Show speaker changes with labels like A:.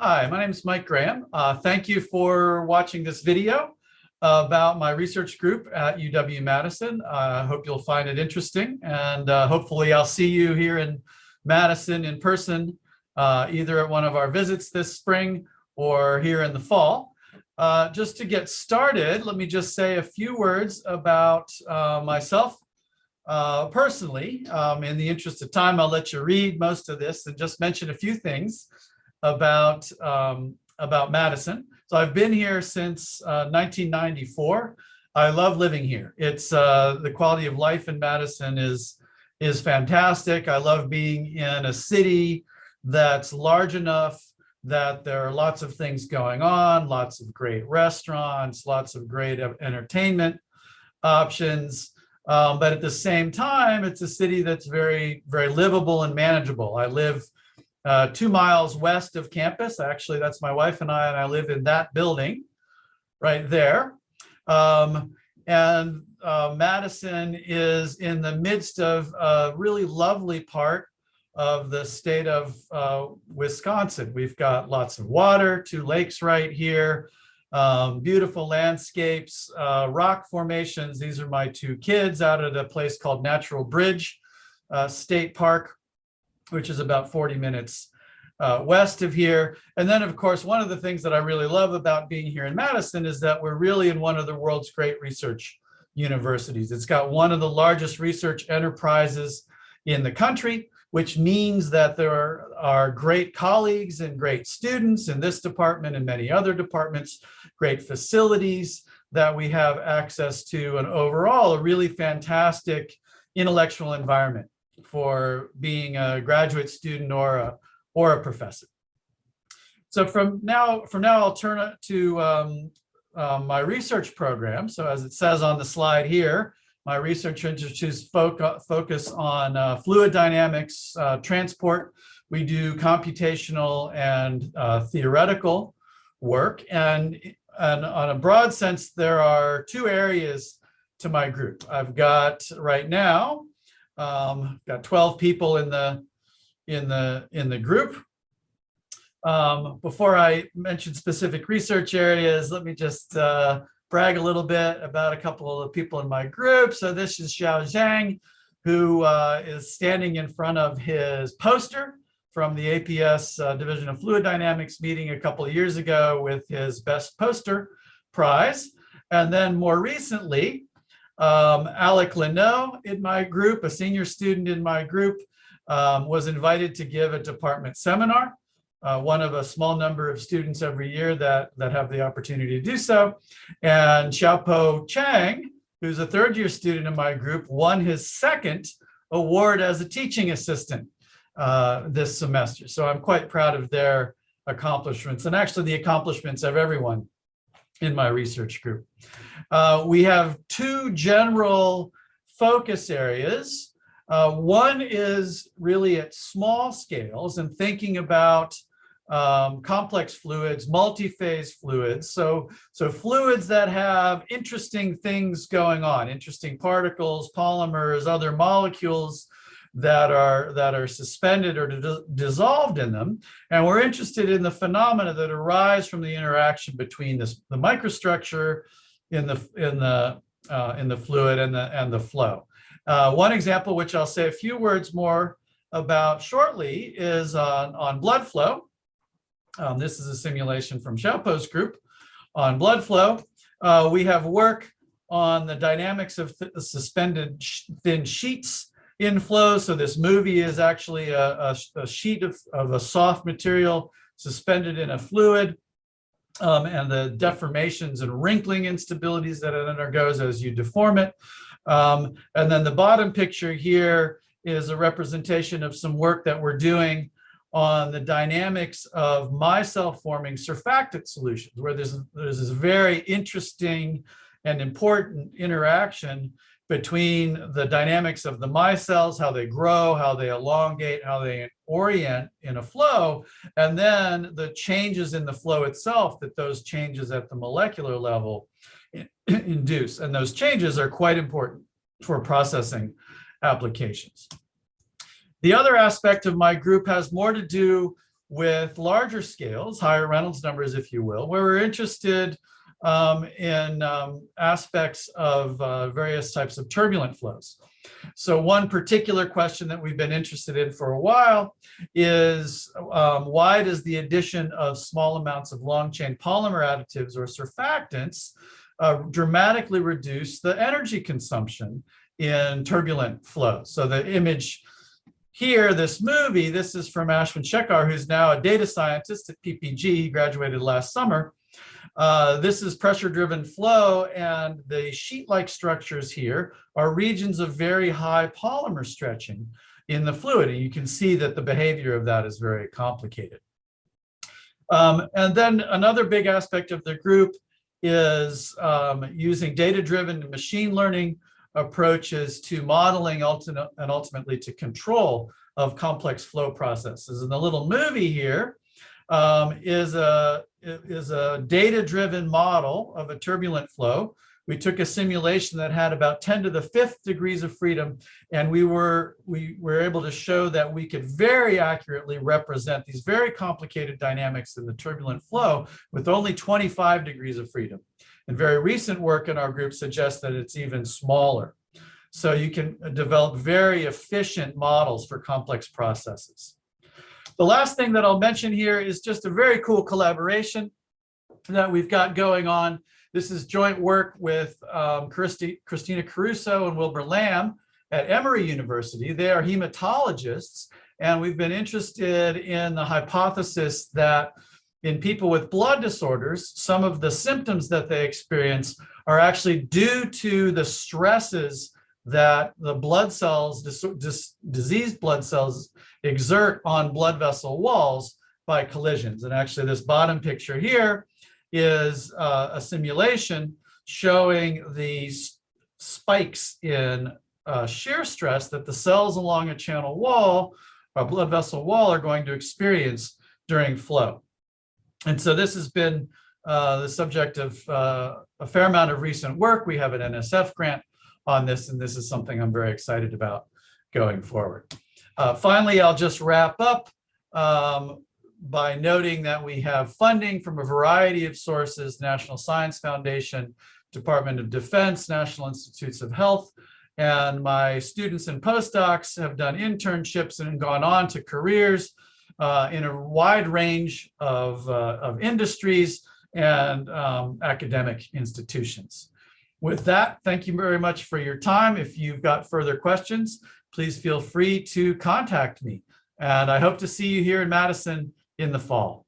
A: Hi, my name is Mike Graham. Thank you for watching this video about my research group at UW-Madison. I hope you'll find it interesting, and hopefully I'll see you here in Madison in person, either at one of our visits this spring or here in the fall. Just to get started, let me just say a few words about myself personally. In the interest of time, I'll let you read most of this and just mention a few things about Madison. So I've been here since 1994. I love living here. It's the quality of life in Madison is fantastic. I love being in a city that's large enough that there are lots of things going on, lots of great restaurants, lots of great entertainment options. But at the same time, it's a city that's very, very livable and manageable. I live 2 miles west of campus. Actually, that's my wife and I live in that building right there. Madison is in the midst of a really lovely part of the state of Wisconsin. We've got lots of water, 2 lakes right here, beautiful landscapes, rock formations. These are my 2 kids out at a place called Natural Bridge State Park, which is about 40 minutes west of here. And then, of course, one of the things that I really love about being here in Madison is that we're really in one of the world's great research universities. It's got one of the largest research enterprises in the country, which means that there are great colleagues and great students in this department and many other departments, great facilities that we have access to, and overall a really fantastic intellectual environment for being a graduate student or a professor. So from now I'll turn it to my research program. So as it says on the slide here, my research interests focus on fluid dynamics, transport. We do computational and theoretical work. And on a broad sense, there are 2 areas to my group. I've got right now, got 12 people in the group. Before I mention specific research areas, let me just brag a little bit about a couple of the people in my group. So this is Xiao Zhang, who is standing in front of his poster from the APS Division of Fluid Dynamics meeting a couple of years ago with his best poster prize. And then more recently, Alec Leno in my group, a senior student in my group, was invited to give a department seminar, one of a small number of students every year that have the opportunity to do so. And Xiaopo Chang, who's a 3rd-year student in my group, won his 2nd award as a teaching assistant this semester. So I'm quite proud of their accomplishments, and actually the accomplishments of everyone in my research group. We have 2 general focus areas. One is really at small scales and thinking about complex fluids, multi-phase fluids. So fluids that have interesting things going on, interesting particles, polymers, other molecules that are suspended or dissolved in them. And we're interested in the phenomena that arise from the interaction between the microstructure in the fluid and the flow. One example, which I'll say a few words more about shortly, is on blood flow. This is a simulation from Xiaopo's group on blood flow. We have work on the dynamics of suspended thin sheets in flow. So this movie is actually a sheet of a soft material suspended in a fluid, and the deformations and wrinkling instabilities that it undergoes as you deform it. And then the bottom picture here is a representation of some work that we're doing on the dynamics of micelle-forming surfactant solutions, where there's this very interesting and important interaction between the dynamics of the micelles, how they grow, how they elongate, how they orient in a flow, and then the changes in the flow itself that those changes at the molecular level induce. And those changes are quite important for processing applications. The other aspect of my group has more to do with larger scales, higher Reynolds numbers, if you will, where we're interested in aspects of various types of turbulent flows. So one particular question that we've been interested in for a while is why does the addition of small amounts of long-chain polymer additives or surfactants dramatically reduce the energy consumption in turbulent flow? So the image here, this movie, this is from Ashwin Shekhar, who's now a data scientist at PPG. He graduated last summer. This is pressure-driven flow, and the sheet-like structures here are regions of very high polymer stretching in the fluid. And you can see that the behavior of that is very complicated. And then another big aspect of the group is using data-driven and machine learning approaches to modeling and ultimately to control of complex flow processes. And the little movie here is a data-driven model of a turbulent flow. We took a simulation that had about 10 to the 5th degrees of freedom, and we were able to show that we could very accurately represent these very complicated dynamics in the turbulent flow with only 25 degrees of freedom. And very recent work in our group suggests that it's even smaller. So you can develop very efficient models for complex processes. The last thing that I'll mention here is just a very cool collaboration that we've got going on. This is joint work with Christina Caruso and Wilbur Lamb at Emory University. They are hematologists, and we've been interested in the hypothesis that in people with blood disorders, some of the symptoms that they experience are actually due to the stresses that the blood cells, diseased blood cells, exert on blood vessel walls by collisions. And actually this bottom picture here is a simulation showing the spikes in shear stress that the cells along a channel wall, or blood vessel wall, are going to experience during flow. And so this has been the subject of a fair amount of recent work. We have an NSF grant on this, and this is something I'm very excited about going forward. Finally, I'll just wrap up by noting that we have funding from a variety of sources: National Science Foundation, Department of Defense, National Institutes of Health, and my students and postdocs have done internships and gone on to careers in a wide range of industries and academic institutions. With that, thank you very much for your time. If you've got further questions, please feel free to contact me. And I hope to see you here in Madison in the fall.